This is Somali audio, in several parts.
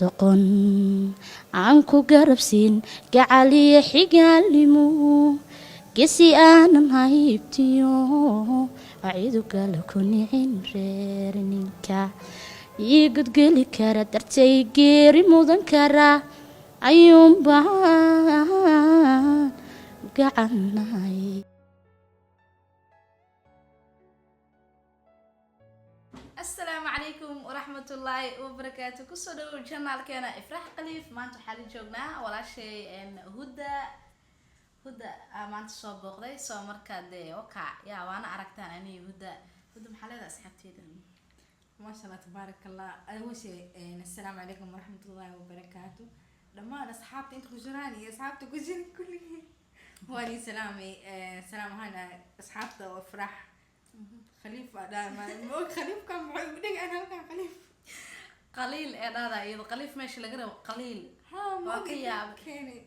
doqon aan ku garabsiin gacaliya xigaalimo gesi aanan haybtiyo ciidu kale ku nicin reer ninka ii gudgeli kara dartay geeri mudan kara ayuunbaan gacanay. السلام عليكم ورحمة الله وبركاته. كسر الجنال كنا إفراح قليف ما أنتو حالي جوجنا ولا شيء إن هدى ما أنت صوب بقضي صو مركز وقع يا وأنا عرفتها أني هدى محل هذا سحبتي ده. ما شاء الله تبارك الله. أول شيء السلام عليكم ورحمة الله وبركاته. لما أنا أصحابتي أنت كجراني أصحابتي كجراني كلهم واني سلامي سلام هنا أصحابته وإفراح خليفة لا ما خليفة كان معودك أنا كان خليفة قليل هذا يض قليل ماشي لقرا قليل ها ما واقيا كاني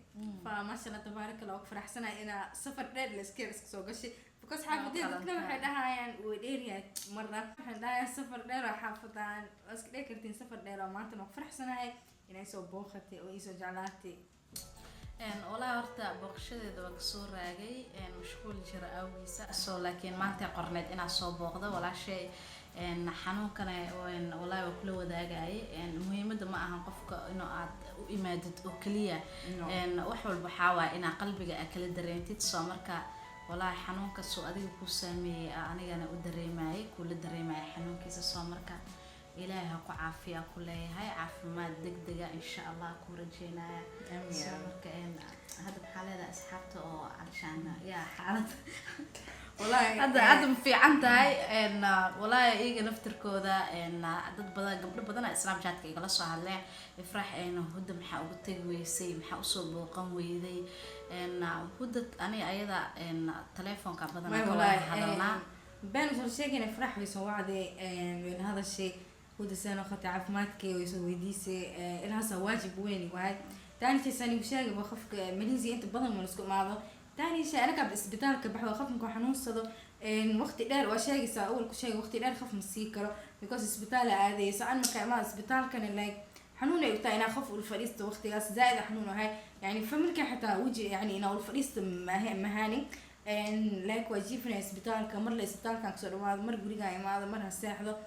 فما شاء الله تبارك الله وفرح سنة إنا سفر دير لسكير سوق شيء بكوس حافظ دير كلام حدها يعني وديريا مرة حدها سفر دير حافظان بس كده كرتين سفر دير وما أنت فرح سنة هاي إنا يسوي بوختي ويسوي جعلاتي والله هرتا بوقشديدا waa kasoo raagay mashquul jira awgiisa soo laakiin maanta qorneed inaa soo booqdo walaashay xanuunkana wallahi waa kula wadaagay muhiimada ma ahan qofka inuu aad u imaadid oo kaliya wax walba xawaa inaa qalbiga kala dareentid soo marka wallahi xanuunka soo adiga ku saameeyay anigana u dareemayay kula dareemayay xanuunkiisa soo marka إلهي هكو عافية كلها هاي عافمات دقدقة إن شاء الله كو رجينايا كأن هذا بحالة هذا أسحابته علشان يا حالة والله هذا في عندها إن والله إيجا نفتركو ذا إن عدد بدنا قبل بدنا إسلام جاتك إيجا لصو هلا يفرح إنه هدى محاو بتجوي سي محاو صوب قوي ذي إن هدى أنا أيضا إن تلفون كبدنا والله هذا بين كل شيء كنا فرح ويسوي عادي من هذا الشيء هدى سنة خط عفماتك ويسوي ديسي إلها واجب ويني وهاي تاني شيء سني وشاقي بخفك مليزي أنت بدل ما نسكت معه تاني شيء أنا كاب إسبيتال كبحث وخف مكو حنوس صدق إن وقت دار وشاقي سا أول كل شيء وقت دار خف مسيكرة because إسبيتال هذه سأل مكان ما إسبيتال كان like حنونة يبتاع أنا خف والفريست وقت جالس زائد حنونة هاي يعني فممكن حتى وجه يعني أنا والفريست مهاني إن لايك وجيفنا إسبيتال كمر الإسبيتال كان كسر وهذا مر بريجا هذا مرة الساحة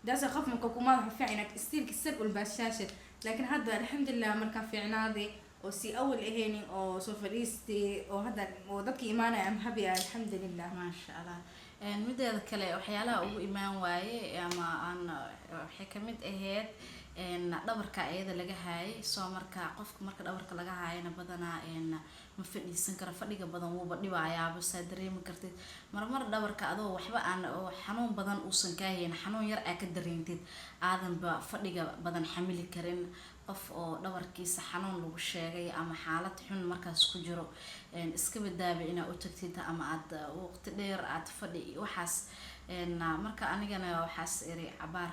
ده خف من كوكو ما في عينك استيل كسر والبشاشة لكن هذا الحمد لله مر كان في عنادي وسي أول إهاني أو سوفريستي وهذا وذاك إيمانه أم هبي الحمد لله ما شاء الله مدة ذكلا وحيالها أو إيمان واي أما أنا حكمت إهات إن دبرك أيضا لجهاي سومرك قفك مرك دبرك لجهاي نبضنا إن مفيد يسنكر فديك بدن وبدي وعيا بس دري مكرتي مرة دبرك أدو وحبا أن حنون بدن وسنكاين حنون يرأى كدرينتي آدم بفديك بدن حمل كرين qof oo dhabarkiisa xanuun lagu sheegay ama xaalad xun markaas ku jiro iska badbaadi ina u tagtid ama aad waqti dheer aad fadhi waxaas marka anigana waxaas iri cabaar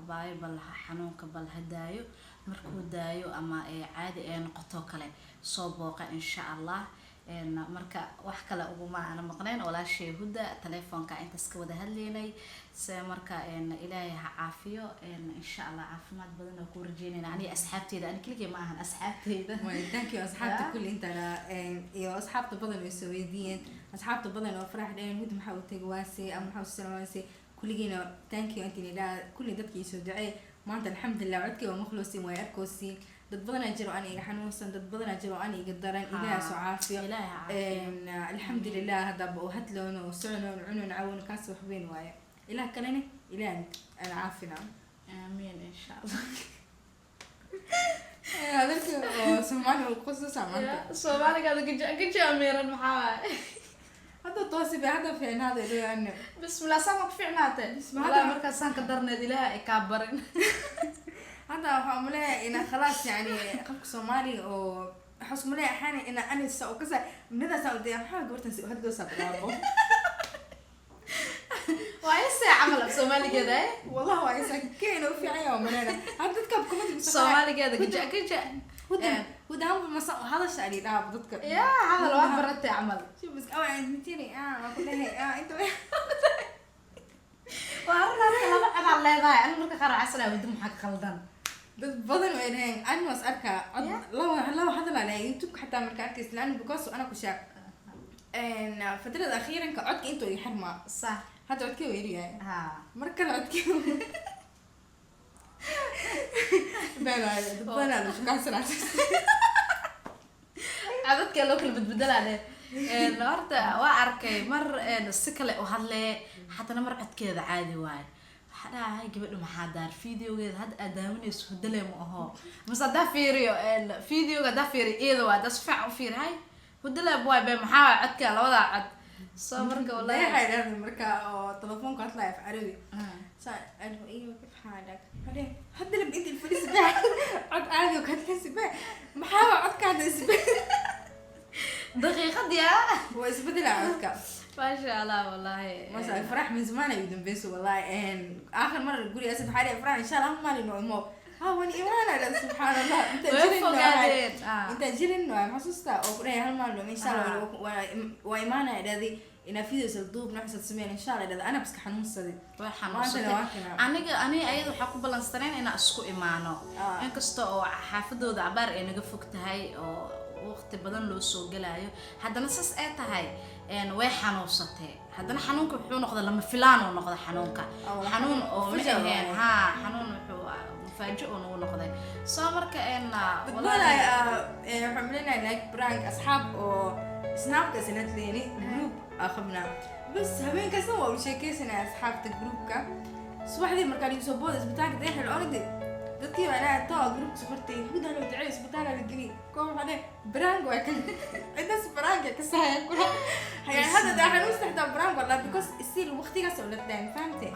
bible xanuunka bal hadaayo markuu daayo ama caadi ay noqoto kale soo booqa insha Allah marka wax kale ugu ma ana maqneen walaashay huda telefoonka inta iska wada hadleynay se marka ilaahay ha caafiyo insha Allah caafimaad badan oo ku rajeynayna ani asxaabteeda ani kaliya ma ahan asxaabteeda thank you asxaabta kulli intana iyo asxaabta badan oo soo weydiyeen asxaabta badan oo farax dheen mid maxaa u tagay waasi ama maxaa salaamaysay kulligiina thank you intani ila kulli dadkii soo ducay maanta alxamdulillah codkii waa maqluusin way arkoosin dad badan jiro aan iga xanuunsan dad badan jiro aan iga daran ilaahay soo caafiyo alxamdulillah hada buu hadloona oo socno cunun caawin kaas wax weyn waaye ilaah kalena ilaahay aan caafina amiin insha Allah هذاك سمعني القصص عملت سومالي هذا كجا أميرا محاوى هذا توصي هذا في هذا اللي يعني بسم الله سامك في عناته بسم الله مركز سانك درنا دي لها إكابرين هذا عمله إن خلاص يعني قفك سومالي أو حس ملاه أحيانا إن أنا سأو كذا من هذا سأو دي أحيانا قلت نسي هاد قصة بلابو وعيسى عمله بسومالي كذا والله وعيسى كينو في عيوم من هنا هاد تذكر كومنت سومالي كذا كجا وده هم المسا هذا الشيء ده بتذكر يا عمل واحد برتي عمل شوف بس أول عندتيني ما كلها أنت وأنا لما أنا على ذا أنا مركز خرع عسل ودم حق خلدان dad badan way dhahayn ani was arkaa laba hadal aan leeyahay youtube xataa marka arkaysa laana because ana ku shaaq fatrada akhiiranka codka intuu iga xirmaa صح hadda codkii way yaryahay ها mar kale codkii beenaay dad badan aan shaqaysanahay dadka loo kala bedbedelane horta waa arkay mar si kale u hadlee haddana mar codkeeda caadi waaye waxaa dhahay gabadha maxaa daar videogeeda hadda aad daawanayso hudale ma aho mase haddaa fiiriyo videoga haddaa fiiriyo iyada waa haddaa si fiican u fiiri hay hudale waay be maxaa waay codka labadaa cod soo marka wallahi waxay dhahdeen marka oo telefoonka hadlaya af carabi saa anu iyo kif xaalak hadda la bidil fadhis baa cod caadi oo kad kasi baa maxaa waa codkaada isbed daqiiqad yaa waa isbedela codka ما شاء الله والله ما شاء الله فرح من زمان يودن بيسو والله اخر مره تقولي يا سيد حالي فرح ان شاء الله ما لي نومو ها وين ايمانا سبحان الله انت جيرين انت جيرين محسوستا او قري هالمال ان شاء الله وايمانا الذي ان فيديو سلطوب نحس سمين ان شاء الله اذا انا بس حنوسدي aniga ayadu waxa ku balansaneen in isku imaano inkasta oo xaafadooda cabaar ay naga fog tahay oo waqti badan loo soo galaayo haddana saas ay tahay way xanuunsatay haddana xanuunka wuxuu noqday lama filaan oo noqday xanuunka xanuun oo micneen ha xanuun wuxuu mufaaji'o oo noqday soo marka wallahi xamlina like prank asxaab oo snapka sanad leeni group akhbna bas habeen kasta waa u sheekeysana asxaabta groupka subaxdii markaan igu soo booday isbitaalka deexil orday dadkii ana taa group safartay hudan oo dacay isbitaalka la geli koob hade prank waa kan intaas prank ka sahay kula هي هذا ده حنستخدم برانك والله because يصير وقتي قصة ولا تدين فهمتي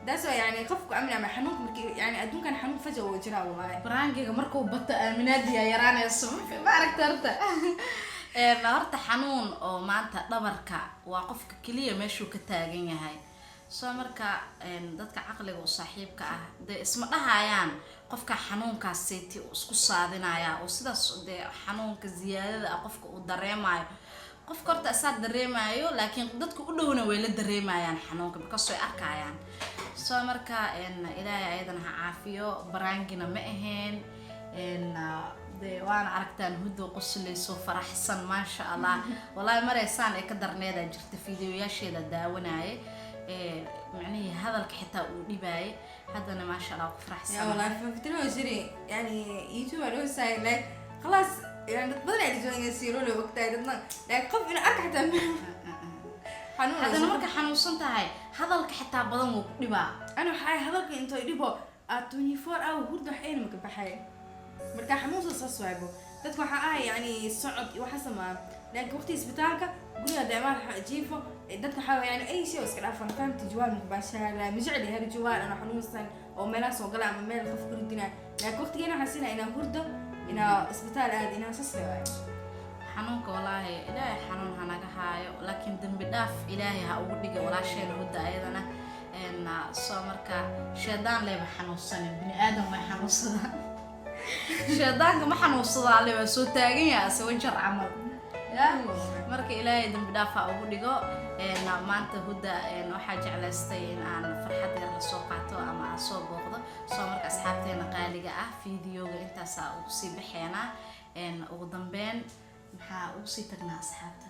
ده سو يعني خفك أمنا مع حنوك يعني أدون كان حنوك فجأة وجرا والله برانك مركو بطء منادي يا يراني الصبح ما ركترته النهارده حنون أو ما أنت دبرك وقفك كلية مشوا كتاجين هاي soo marka dadka caqliga oo saaxiibka ah de isma dhahayaan qofka xanuunka seeti isku saadinaya oo sidaas de xanuunka ziyaadada qofka uu dareemayo qof korta asaad dareemayo laakiin dadku u dhowna way la dareemayaan xanuunka because way arkayaan soo marka ilaahay ayadana ha caafiyo baraangina ma ahayn de waana aragtaan hudo qoslayso faraxsan ma sha Allah wallahi mareysaan ay ka darneeda jirta fiidiyoyaasheeda daawanaaye معنيه هذا الكحتة وديباي هذا أنا ما شاء الله فرح سنة. والله فكرت شري يعني يوتيوب لو ساي like خلاص يعني تبدل على جوين يصيروا له وقت هذا like قف إنه أركح تمام. هذا نمرك حنوصلت هاي هذا الكحتة بدن وديبا. أنا حي هذا الك أنت يديبه 24 أو هرد حين مك بحي. مركح حنوصل صعبه. تدخل حقها يعني صعب وحسب ما لكن وقت إسبتالك قولي دائما جيفه dadka waxa yani ay shay iska dhaafan fahamti jawaab mubashara mijcili hada jawaab ana xanuunsan oo meelaha soo gala ama meel qof kurdina laakiin waqtigeena xasina ina hurdo ina isbitaal aad ina sasay xanuunka walaahi ilaahay xanuun hanaga haayo laakiin dambi dhaaf ilaahay ha ugu dhiga walaasheen hudda ayadana soo marka sheedaan leeba xanuunsan bini aadam way xanuunsadaan sheedaanka ma xanuunsadaa leeba soo taagan yahay asoo jar camal marka ilaahay dambi dhaaf ha ugu dhigo maanta hudda waxaa jeclaystay in aan farxad yar la soo qaato ama aan soo booqdo soo marka asxaabteena qaaliga ah fiidiyoga intaas ugu sii baxeena ugu dambeyn maxaa ugu sii tagnaa asxaabta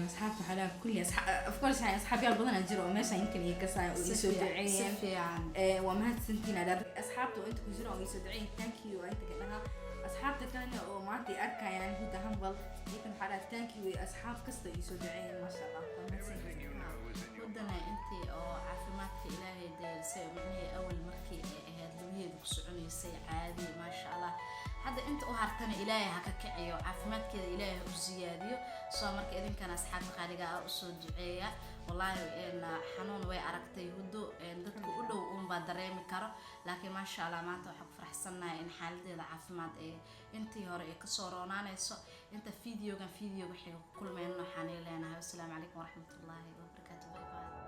asxaabta xalaa kulli of course يعني asxaab yar badan jiro oo meesha yimkin iyo kasay oo soo duceeyeen waa mahadsantiin asxaabta oo inta ku jiro oo soo duceeyeen thank you inta ka asxaabta kalena oo maanta arkayaan hudda hanbal يمكن حالات تانكي وأصحاب قصة يسودعين ما شاء الله ودنا أنتي أو عفمات إلهي دير سي مني أول مركي هذه بسعني سي عادي ما شاء الله هذا أنت أهرتني إلهي هكا كعيو عفمات كذا إلهي وزياديو سو مركي إذن كان أصحاب خالقة أسودعية والله إن حنون وي أركتي هدو إن دتك ودو بادريمي كارو لكن ما شاء الله ما أنت وحق فرحسنا إن حالتي عفمات إيه أنتي هوري كسورونا نيسو انت فيديو كان فيديو وحي كل ما انه حاني لنا والسلام عليكم ورحمه الله وبركاته باي باي